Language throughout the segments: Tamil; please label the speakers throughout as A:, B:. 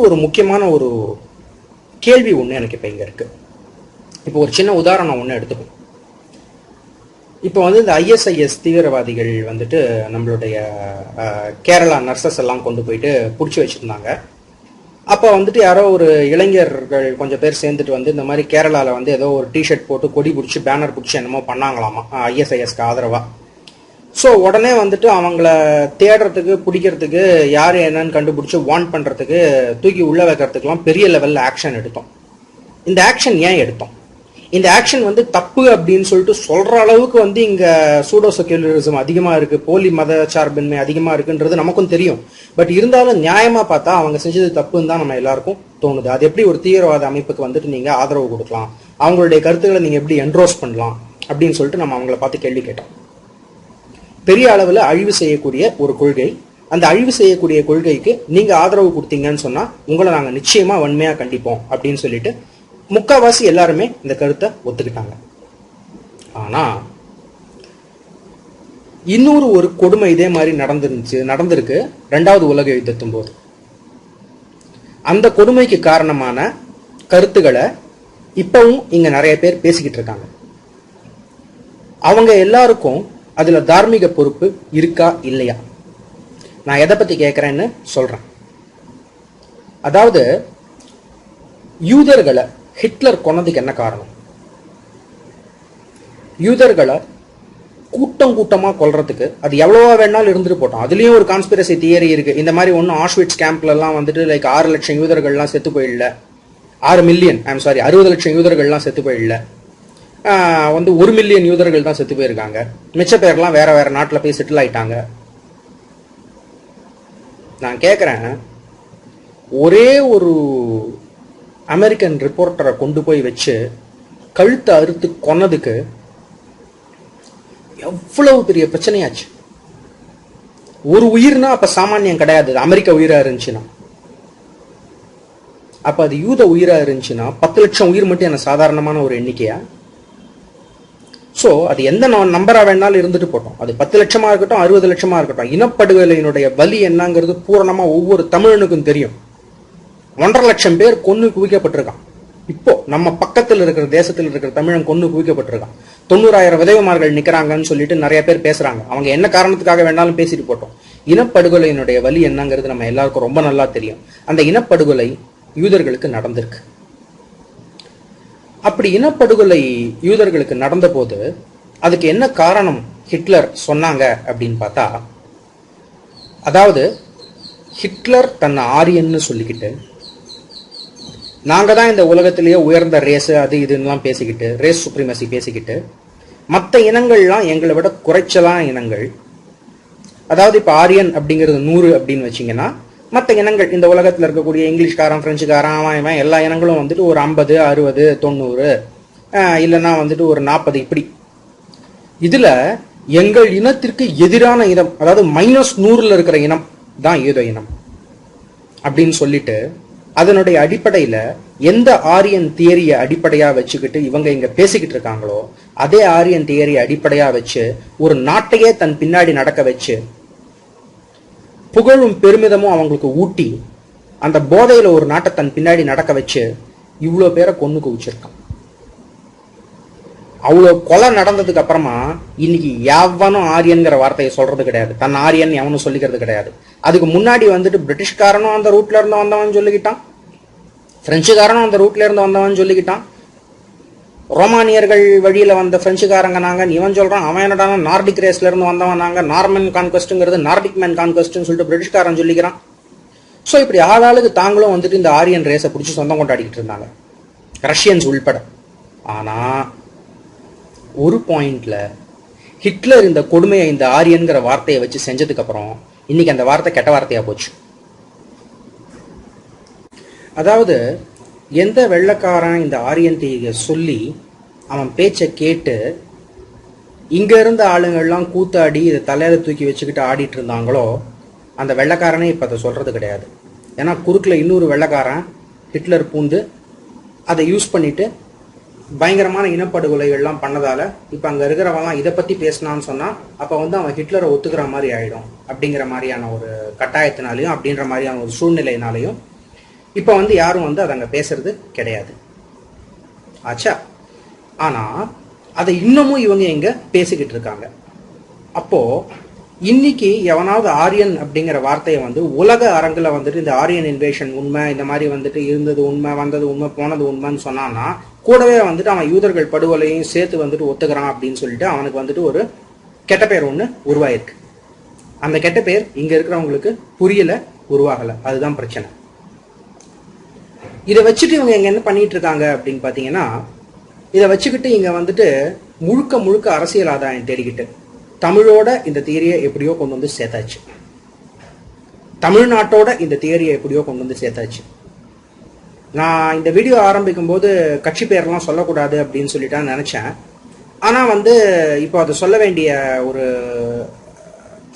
A: ஒரு முக்கியமான ஒரு கேள்வி ஒன்று எனக்கு இப்போ இங்கே இருக்கு. இப்போ ஒரு சின்ன உதாரணம் ஒன்று எடுத்துப்போம். இப்போ இந்த ISIS தீவிரவாதிகள் நம்மளுடைய கேரளா நர்சஸ் எல்லாம் கொண்டு போயிட்டு பிடிச்சி வச்சுருந்தாங்க. அப்போ யாரோ ஒரு இளைஞர்கள் கொஞ்சம் பேர் சேர்ந்துட்டு இந்த மாதிரி கேரளாவில் ஏதோ ஒரு டிஷர்ட் போட்டு கொடி பிடிச்சி பேனர் பிடிச்சி என்னமோ பண்ணாங்களாமா ISISக்கு ஆதரவாக. ஸோ உடனே அவங்கள தேடுறதுக்கு பிடிக்கிறதுக்கு யார் என்னன்னு கண்டுபிடிச்சி வார்ன் பண்ணுறதுக்கு தூக்கி உள்ள வைக்கிறதுக்கெல்லாம் பெரிய லெவலில் ஆக்ஷன் எடுத்தோம். இந்த ஆக்ஷன் ஏன் எடுத்தோம்? இந்த ஆக்ஷன் தப்பு அப்படின்னு சொல்லிட்டு சொல்ற அளவுக்கு இங்க சூடோ செக்யூலரிசம் அதிகமா இருக்கு, போலி மத சார்பின்மை அதிகமா இருக்குன்றது நமக்கும் தெரியும். பட் இருந்தாலும் நியாயமா பார்த்தா அவங்க செஞ்சது தப்புன்னு தான் நம்ம எல்லாருக்கும் தோணுது. அது எப்படி ஒரு தீவிரவாத அமைப்புக்கு நீங்க ஆதரவு கொடுக்கலாம், அவங்களுடைய கருத்துக்களை நீங்க எப்படி என்ரோஸ் பண்ணலாம் அப்படின்னு சொல்லிட்டு நம்ம அவங்கள பார்த்து கேள்வி கேட்டோம். பெரிய அளவில் அழிவு செய்யக்கூடிய ஒரு கொள்கை, அந்த அழிவு செய்யக்கூடிய கொள்கைக்கு நீங்க ஆதரவு கொடுத்தீங்கன்னு சொன்னா உங்களை நாங்கள் நிச்சயமா வன்மையா கண்டிப்போம் அப்படின்னு சொல்லிட்டு முக்காவாசி எல்லாருமே இந்த கருத்தை ஒத்துக்கிட்டாங்க. ஆனா இன்னொரு ஒரு கொடுமை இதே மாதிரி நடந்திருக்கு 2வது உலக யுத்தத்தின் போது. அந்த கொடுமைக்கு காரணமான கருத்துக்களை இப்பவும் இங்க நிறைய பேர் பேசிக்கிட்டு இருக்காங்க. அவங்க எல்லாருக்கும் அதுல தார்மீக பொறுப்பு இருக்கா இல்லையா? நான் எதை பத்தி கேட்கிறேன்னு சொல்றேன். அதாவது யூதர்களை ஹிட்லர் கொன்னதுக்கு என்ன காரணம்? யூதர்களை கூட்டம் கூட்டமா கொல்றதுக்கு அது எவ்வளவா வேணாலும் இருந்துட்டு போட்டோம். அதுலயும் ஒரு கான்ஸ்பிரசி தியரி இருக்கு. இந்த மாதிரி ஒன்னும் ஆஷ்விட்ஸ் கேம்ப்ல எல்லாம் லைக் 6 லட்சம் யூதர்கள்லாம் செத்து போயிடல, 6 மில்லியன் 60 லட்சம் யூதர்கள்லாம் செத்து போயிடல, 1 மில்லியன் யூதர்கள் தான் செத்து போயிருக்காங்க. மிச்ச பேர்லாம் வேற வேற நாட்டில் போய் செட்டில் ஆயிட்டாங்க. நான் கேட்குறேன், ஒரே ஒரு அமெரிக்கன் ரிப்போர்ட்டரை கொண்டு போய் வச்சு கழுத்தை அறுத்து கொன்னதுக்கு எவ்வளவு பெரிய பிரச்சனையாச்சு. ஒரு உயிர்னா அப்ப சாமானியம் கிடையாது. அமெரிக்க உயிரா இருந்துச்சுன்னா, அப்ப அது யூத உயிரா இருந்துச்சுன்னா 10 லட்சம் உயிர் மட்டும் என்ன சாதாரணமான ஒரு எண்ணிக்கையா? ஸோ அது எந்த நம்பரா வேணாலும் இருந்துட்டு போட்டோம். அது 10 லட்சமா இருக்கட்டும், 60 லட்சமா இருக்கட்டும், இனப்படுகொலையினுடைய வலி என்னங்கிறது பூரணமா ஒவ்வொரு தமிழனுக்கும் தெரியும். 1.5 லட்சம் பேர் கொன்னு குவிக்கப்பட்டிருக்கான். இப்போ நம்ம பக்கத்தில் இருக்கிற தேசத்தில் இருக்கிற தமிழன் கொன்னு குவிக்கப்பட்டிருக்கான். 90,000 விதவைமார்கள் நிக்கிறாங்கன்னு சொல்லிட்டு நிறைய பேர் பேசுறாங்க. அவங்க என்ன காரணத்துக்காக வேணாலும் பேசிட்டு போட்டோம். இனப்படுகொலையினுடைய வலி என்னங்கிறது நம்ம எல்லாருக்கும் ரொம்ப நல்லா தெரியும். அந்த இனப்படுகொலை யூதர்களுக்கு நடந்திருக்கு. அப்படி இனப்படுகொலை யூதர்களுக்கு நடந்த போது அதுக்கு என்ன காரணம் ஹிட்லர் சொன்னாங்க அப்படின்னு பார்த்தா, அதாவது ஹிட்லர் தன்னை ஆரியன்னு சொல்லிக்கிட்டு, நாங்க தான் இந்த உலகத்திலேயே உயர்ந்த ரேஸ் அது இதுன்னெலாம் பேசிக்கிட்டு, ரேஸ் சுப்ரீமசி பேசிக்கிட்டு, மற்ற இனங்கள்லாம் எங்களை விட குறைச்சலான இனங்கள், அதாவது இப்போ ஆரியன் அப்படிங்கிறது 100 அப்படின்னு வச்சிங்கன்னா, மற்ற இனங்கள் இந்த உலகத்தில் இருக்கக்கூடிய இங்கிலீஷ்காரன், பிரெஞ்சுக்காரன், அவன் எல்லா இனங்களும் ஒரு 50, 60, 90 இல்லைன்னா ஒரு 40 இப்படி. இதுல எங்கள் இனத்திற்கு எதிரான இனம், அதாவது -100ல் இருக்கிற இனம் தான் யூத இனம் அப்படின்னு சொல்லிட்டு, அதனுடைய அடிப்படையில எந்த ஆரியன் தியரியை அடிப்படையா வச்சுக்கிட்டு இவங்க இங்க பேசிக்கிட்டு இருக்காங்களோ அதே ஆரியன் தியரியை அடிப்படையா வச்சு ஒரு நாட்டையே தன் பின்னாடி நடக்க வச்சு புகழும் பெருமிதமும் அவங்களுக்கு ஊட்டி அந்த போதையில ஒரு நாட்டை தன் பின்னாடி நடக்க வச்சு இவ்வளோ பேரை கொன்னு குவிச்சிருக்கான். அவ்வளோ கொலை நடந்ததுக்கு அப்புறமா இன்னைக்கு எவனும் ஆரியன்கிற வார்த்தையை சொல்றது கிடையாது. தன் ஆரியன் எவனும் சொல்லிக்கிறது கிடையாது. அதுக்கு முன்னாடி பிரிட்டிஷ்காரனும் அந்த ரூட்ல இருந்து வந்தவன் சொல்லிக்கிட்டான், பிரெஞ்சுக்காரனும் அந்த ரூட்ல இருந்து வந்தவன் சொல்லிக்கிட்டான், ரோமானியர்கள் வழியில வந்த பிரெஞ்சுக்காரங்க நாங்க, இவன் சொல்றான். அவன் என்னடா நார்டிக் ரேஸ்ல இருந்து வந்தவன் நாங்க, நார்மன் கான்கொஸ்ட்ங்கிறது நார்டிக் மேன் கான்கொஸ்ட்னு சொல்லிட்டு பிரிட்டிஷ்காரன் சொல்லிக்கிறான். ஸோ இப்படி ஆளாளுக்கு தாங்களும் இந்த ஆரியன் ரேஸை பிடிச்சி சொந்தம் கொண்டாடிக்கிட்டு இருந்தாங்க, ரஷ்யன்ஸ் உள்பட. ஆனா ஒரு பாயிண்ட்ல ஹிட்லர் இந்த கொடுமையை இந்த ஆரியன்கிற வார்த்தையை வச்சு செஞ்சதுக்கு அப்புறம் இன்னைக்கு அந்த வார்த்தை கெட்ட வார்த்தையா போச்சு. அதாவது எந்த வெள்ளைக்காரன் இந்த ஆரியன் தீயை சொல்லி அவன் பேச்சை கேட்டு இங்க இருந்த ஆளுங்கள்லாம் கூத்தாடி இதை தலையில தூக்கி வச்சுக்கிட்டு ஆடிட்டு இருந்தாங்களோ அந்த வெள்ளைக்காரனே இப்ப அதை சொல்றது கிடையாது. ஏன்னா குறுக்கில் இன்னொரு வெள்ளைக்காரன் ஹிட்லர் பூந்து அதை யூஸ் பண்ணிட்டு பயங்கரமான இனப்படுகொலைகள்லாம் பண்ணதால இப்ப அங்க இருக்கிறவங்கலாம் இதை பத்தி பேசினான்னு சொன்னா அப்ப அவன் ஹிட்லரை ஒத்துக்கிற மாதிரி ஆயிடும் அப்படிங்கிற மாதிரியான ஒரு கட்டாயத்தினாலையும் அப்படின்ற மாதிரியான ஒரு சூழ்நிலையினாலையும் இப்போ வந்து யாரும் வந்து அதை அங்கே பேசுறது கிடையாது ஆச்சா. ஆனால் அதை இன்னமும் இவங்க எங்க பேசிக்கிட்டு இருக்காங்க. அப்போ இன்னைக்கு எவனாவது ஆரியன் அப்படிங்கிற வார்த்தையை வந்து உலக அரங்கில் வந்துட்டு இந்த ஆரியன் இன்வேஷன் உண்மை, இந்த மாதிரி வந்துட்டு இருந்தது உண்மை, வந்தது உண்மை, போனது உண்மைன்னு சொன்னான்னா கூடவே வந்துட்டு அவன் யூதர்கள் படுகொலையும் சேர்த்து வந்துட்டு ஒத்துக்கிறான் அப்படின்னு சொல்லிட்டு அவனுக்கு வந்துட்டு ஒரு கெட்ட பேர் ஒன்று உருவாயிருக்கு. அந்த கெட்ட பேர் இங்க இருக்கிறவங்களுக்கு புரியல, உருவாகல. அதுதான் பிரச்சனை. இதை வச்சுட்டு இவங்க இங்க என்ன பண்ணிட்டு இருக்காங்க அப்படின்னு பாத்தீங்கன்னா, இதை வச்சுக்கிட்டு இங்க வந்துட்டு முழுக்க முழுக்க அரசியல் ஆதாயம் தேடிக்கிட்டு தமிழோட இந்த தியரியை எப்படியோ கொண்டு வந்து சேர்த்தாச்சு, தமிழ்நாட்டோட இந்த தியரியை எப்படியோ கொண்டு வந்து சேர்த்தாச்சு. நான் இந்த வீடியோ ஆரம்பிக்கும் போது கட்சி பேரெல்லாம் சொல்லக்கூடாது அப்படின்னு சொல்லிட்டு நினைச்சேன். ஆனா வந்து இப்போ அதை சொல்ல வேண்டிய ஒரு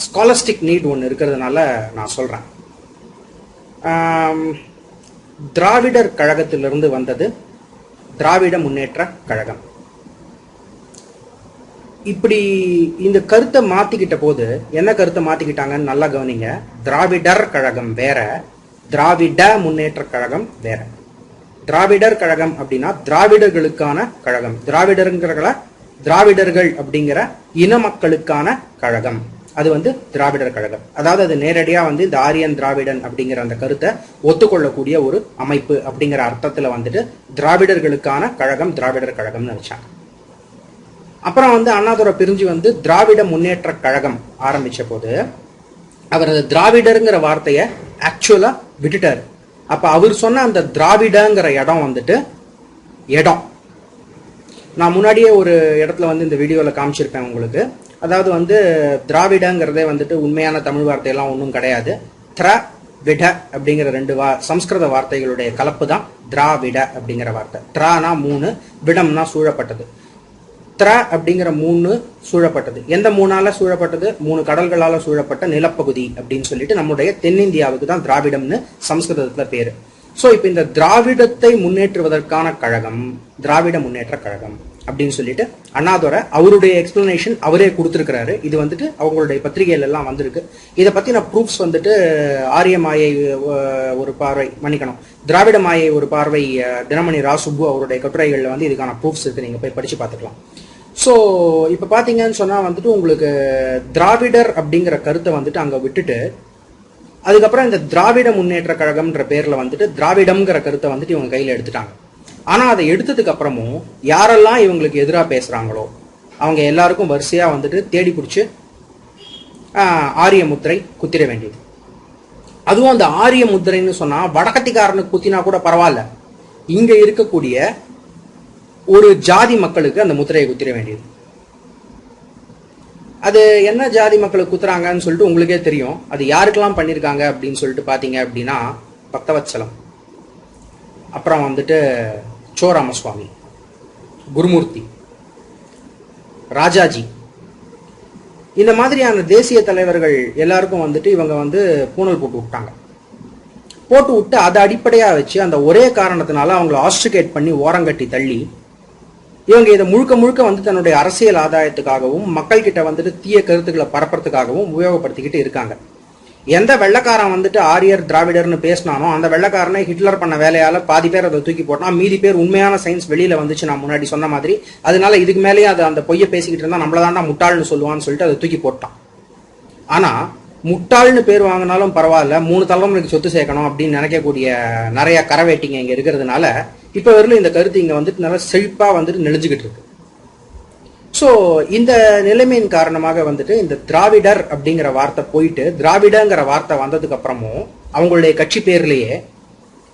A: ஸ்காலஸ்டிக் நீட் ஒன்று இருக்கிறதுனால நான் சொல்றேன். திராவிடர் கழகத்திலிருந்து வந்தது திராவிட முன்னேற்ற கழகம். இப்படி இந்த கருத்தை மாத்திக்கிட்ட போது என்ன கருத்தை மாத்திக்கிட்டாங்கன்னு நல்லா கவனிங்க. திராவிடர் கழகம் வேற, திராவிட முன்னேற்ற கழகம் வேற. திராவிடர் கழகம் அப்படின்னா திராவிடர்களுக்கான கழகம், திராவிடர்கள் அப்படிங்கிற இன மக்களுக்கான கழகம். அது வந்து திராவிடர் கழகம். அதாவது அது நேரடியா வந்து இந்த ஆரியன் திராவிடன் அப்படிங்கிற அந்த கருத்தை ஒத்துக்கொள்ளக்கூடிய ஒரு அமைப்பு அப்படிங்கிற அர்த்தத்துல வந்துட்டு திராவிடர்களுக்கான கழகம் திராவிடர் கழகம்னு வச்சாங்க. அப்புறம் வந்து அண்ணாதுரை பிரிஞ்சு வந்து திராவிட முன்னேற்ற கழகம் ஆரம்பிச்ச போது அவர் அந்த திராவிடருங்கிற வார்த்தையை ஆக்சுவலா விட்டுட்டாரு. அப்ப அவர் சொன்ன அந்த திராவிடங்கிற இடம் வந்துட்டு இடம் நான் முன்னாடியே ஒரு இடத்துல வந்து இந்த வீடியோல காமிச்சிருப்பேன் உங்களுக்கு. அதாவது வந்து திராவிடங்கிறதே வந்துட்டு உண்மையான தமிழ் வார்த்தையெல்லாம் ஒன்றும் கிடையாது. விட அப்படிங்கிற ரெண்டு சம்ஸ்கிருத வார்த்தைகளுடைய கலப்பு தான் திராவிட அப்படிங்கிற வார்த்தை. த்ரானா 3, விடம்னா சூழப்பட்டது. அப்படிங்கிற 3 சூழப்பட்டது. எந்த 3ஆல சூழப்பட்டது? 3 கடல்களால சூழப்பட்ட நிலப்பகுதி அப்படின்னு சொல்லிட்டு நம்முடைய தென்னிந்தியாவுக்கு தான் திராவிடம்னு சம்ஸ்கிருதத்துல பேரு. சோ இப்ப இந்த திராவிடத்தை முன்னேற்றுவதற்கான கழகம் திராவிட முன்னேற்ற கழகம் அப்படின்னு சொல்லிட்டு அண்ணாதுரை அவருடைய எக்ஸ்பிளனேஷன் அவரே கொடுத்திருக்கிறாரு. இது வந்துட்டு அவங்களுடைய பத்திரிகைகள் எல்லாம் வந்திருக்கு. இதை பத்தி நான் ப்ரூஃப்ஸ் வந்துட்டு ஆரிய மாயை ஒரு பார்வை, மன்னிக்கணும், திராவிட மாயை ஒரு பார்வை தினமணி ராசுப்பு அவருடைய கட்டுரைகள்ல வந்து இதுக்கான ப்ரூஃப்ஸ் இருக்கு, நீங்க போய் படிச்சு பார்த்துக்கலாம். ஸோ இப்போ பார்த்தீங்கன்னு சொன்னால் வந்துட்டு உங்களுக்கு திராவிடர் அப்படிங்கிற கருத்தை வந்துட்டு அங்கே விட்டுட்டு அதுக்கப்புறம் இந்த திராவிட முன்னேற்ற கழகம்ன்ற பேரில் வந்துட்டு திராவிடம்ங்கிற கருத்தை வந்துட்டு இவங்க கையில் எடுத்துட்டாங்க. ஆனால் அதை எடுத்ததுக்கு அப்புறமும் யாரெல்லாம் இவங்களுக்கு எதிராக பேசுகிறாங்களோ அவங்க எல்லாருக்கும் வரிசையாக வந்துட்டு தேடி பிடிச்சி ஆரிய முத்திரை குத்திர வேண்டியது. அதுவும் அந்த ஆரிய முத்திரைன்னு சொன்னால் வடக்கத்திக்காரனுக்கு குத்தினா கூட பரவாயில்ல, இங்கே இருக்கக்கூடிய ஒரு ஜாதி மக்களுக்கு அந்த முத்திரையை குத்திர வேண்டியது. அது என்ன ஜாதி மக்களுக்கு குத்துறாங்கன்னு சொல்லிட்டு உங்களுக்கே தெரியும். அது யாருக்கெல்லாம் பண்ணியிருக்காங்க அப்படின்னு சொல்லிட்டு பார்த்தீங்க அப்படின்னா பக்தவத்சலம், அப்புறம் வந்துட்டு சோ ராமசுவாமி, குருமூர்த்தி, ராஜாஜி, இந்த மாதிரியான தேசிய தலைவர்கள் எல்லாருக்கும் வந்துட்டு இவங்க வந்து பூணல் போட்டு விட்டாங்க. போட்டு விட்டு அதை அடிப்படையாக வச்சு அந்த ஒரே காரணத்தினால அவங்களை ஆஸ்ட்ரிகேட் பண்ணி ஓரங்கட்டி தள்ளி இவங்க இதை முழுக்க முழுக்க வந்து தன்னுடைய அரசியல் ஆதாயத்துக்காகவும் மக்கள் கிட்ட வந்துட்டு தீய கருத்துக்களை பரப்புறதுக்காகவும் உபயோகப்படுத்திக்கிட்டு இருக்காங்க. எந்த வெள்ளக்காரன் வந்துட்டு ஆரியர் திராவிடர்னு பேசினானோ அந்த வெள்ளக்காரனை ஹிட்லர் பண்ண வேலையால பாதி பேர் அதை தூக்கி போட்டான், மீதி பேர் உண்மையான சயின்ஸ் வெளியில வந்துச்சு நான் முன்னாடி சொன்ன மாதிரி. அதனால இதுக்கு மேலேயே அது அந்த பொய்யை பேசிக்கிட்டு இருந்தா நம்மளதாண்டா முட்டாள்னு சொல்லுவான்னு சொல்லிட்டு அதை தூக்கி போட்டான். ஆனா முட்டாள்னு பேர் வாங்கினாலும் பரவாயில்ல, 3 தலைமுறைக்கு சொத்து சேர்க்கணும் அப்படின்னு நினைக்கக்கூடிய நிறைய கரவேட்டிங்க இங்க இருக்கிறதுனால இப்ப வரலும் இந்த கருத்து இங்க வந்துட்டு நல்லா செழிப்பா வந்துட்டு நெளிஞ்சுக்கிட்டு இருக்கு. ஸோ இந்த நிலைமையின் காரணமாக வந்துட்டு இந்த திராவிடர் அப்படிங்கிற வார்த்தை போயிட்டு திராவிடங்கிற வார்த்தை வந்ததுக்கு அப்புறமும் அவங்களுடைய கட்சி பேர்லயே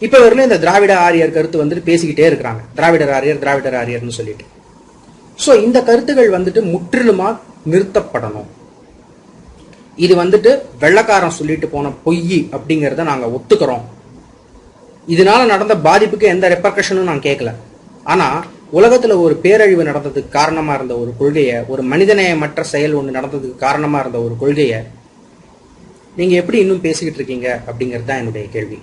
A: இப்ப வரலும் இந்த திராவிட ஆரியர் கருத்து வந்துட்டு பேசிக்கிட்டே இருக்கிறாங்க, திராவிடர் ஆரியர் திராவிடர் ஆரியர்னு சொல்லிட்டு. ஸோ இந்த கருத்துகள் வந்துட்டு முற்றிலுமா நிறுத்தப்படணும். இது வந்துட்டு வெள்ளக்காரன் சொல்லிட்டு போன பொய் அப்படிங்கிறத நாங்க ஒத்துக்கிறோம். இதனால நடந்த பாதிப்புக்கு எந்த ரெப்பர்கஷனும் நான் கேட்கல. ஆனா உலகத்துல ஒரு பேரழிவு நடந்ததுக்கு காரணமா இருந்த ஒரு கொள்கையை, ஒரு மனிதநேயமற்ற செயல் ஒன்று நடந்ததுக்கு காரணமா இருந்த ஒரு கொள்கையை நீங்க எப்படி இன்னும் பேசிக்கிட்டு இருக்கீங்க அப்படிங்கிறது தான் என்னுடைய கேள்வி.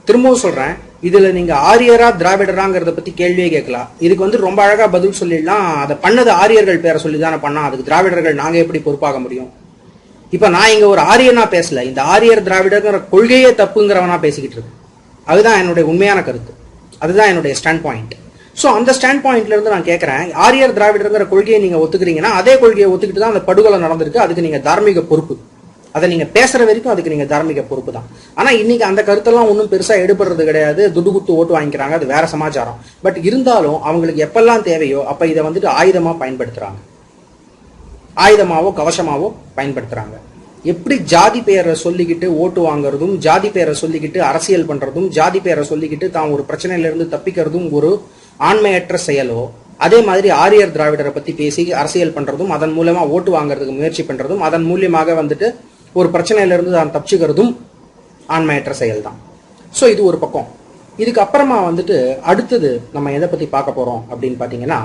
A: திரும்பவும் சொல்றேன், இதுல நீங்க ஆரியரா திராவிடராங்கிறத பத்தி கேள்வியே கேட்கலாம். இதுக்கு வந்து ரொம்ப அழகா பதில் சொல்லிடலாம். அதை பண்ணது ஆரியர்கள் பேரை சொல்லி தானே பண்ணா, அதுக்கு திராவிடர்கள் நாங்க எப்படி பொறுப்பாக முடியும்? இப்ப நான் இங்க ஒரு ஆரியனா பேசல, இந்த ஆரியர் திராவிடங்கிற கொள்கையே தப்புங்கிறவனா பேசிக்கிட்டு இருக்கு. அதுதான் என்னுடைய உண்மையான கருத்து, அதுதான் என்னுடைய ஸ்டாண்ட் பாயிண்ட். ஸோ அந்த ஸ்டாண்ட் பாயிண்ட்ல இருந்து நான் கேட்கறேன், ஆரியர் திராவிடருங்கிற கொள்கையை நீங்க ஒத்துக்கிறீங்கன்னா அதே கொள்கையை ஒத்துக்கிட்டு தான் அந்த படுகொலை நடந்திருக்கு, அதுக்கு நீங்க தார்மீக பொறுப்பு. அதை நீங்க பேசுற வரைக்கும் அதுக்கு நீங்க தார்மீக பொறுப்பு தான். ஆனா இன்னைக்கு அந்த கருத்தெல்லாம் ஒன்றும் பெருசா எடுபடுறது கிடையாது, துட்டு குத்து ஓட்டு வாங்கிக்கிறாங்க, அது வேற சமாச்சாரம். பட் இருந்தாலும் அவங்களுக்கு எப்பெல்லாம் தேவையோ அப்ப இதை வந்துட்டு ஆயுதமா பயன்படுத்துறாங்க, ஆயுதமாவோ கவசமாவோ பயன்படுத்துறாங்க. எப்படி ஜாதி பெயரை சொல்லிக்கிட்டு ஓட்டு வாங்குறதும், ஜாதி பெயரை சொல்லிக்கிட்டு அரசியல் பண்றதும், ஜாதி பெயரை சொல்லிக்கிட்டு தான் ஒரு பிரச்சனையில இருந்து தப்பிக்கிறதும் ஒரு ஆண்மையற்ற செயலோ, அதே மாதிரி ஆரியர் திராவிடரை பத்தி பேசி அரசியல் பண்றதும், அதன் மூலமா ஓட்டு வாங்குறதுக்கு முயற்சி பண்றதும், அதன் மூலியமாக வந்துட்டு ஒரு பிரச்சனையில இருந்து தான் தப்பிச்சுக்கிறதும் ஆண்மையற்ற செயல் தான். ஸோ இது ஒரு பக்கம். இதுக்கு அப்புறமா வந்துட்டு அடுத்தது நம்ம எதை பத்தி பார்க்க போறோம் அப்படின்னு பாத்தீங்கன்னா,